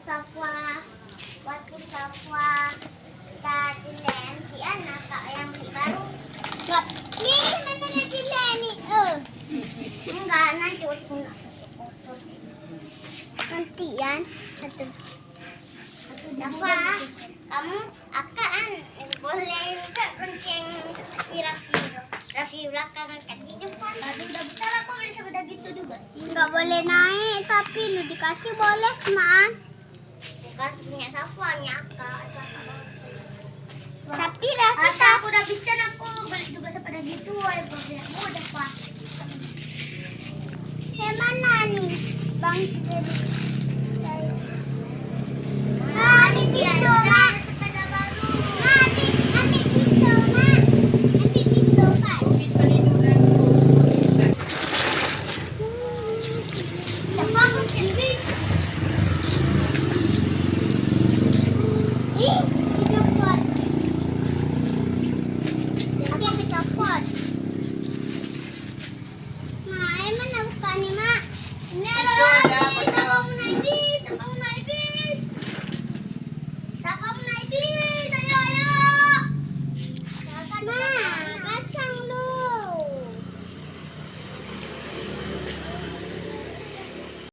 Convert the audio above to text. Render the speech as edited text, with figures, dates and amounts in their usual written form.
Safwa, waktu Safwa, tadi si anak kak yang beli baru. Nggak, ini mana nanti Leni? Enggak, nanti aku nak foto. Nantian, satu. Safwa, kamu akan boleh juga lonceng si Raffi. Raffi belakangan kan di depan. Tadi udah besar aku boleh sebelah gitu juga. Nggak boleh naik, tapi lu dikasih boleh man. Bukan punya Safwa, punya Akak. Tapi Raffi aku udah bisa aku beli juga sebelah gitu. Ayo boleh udah pak. Mana nih bang? Ambil pisau mak. Ambil pisau mak. Ambil pisau pak. Apa aku kepis? Ih, kecopot. Dia kecopot. Nah, mana buka nih mak? Ini loh. Siapa mau naik bis? Siapa mau naik bis? Siapa mau naik bis? Ayo, ayo. Ma.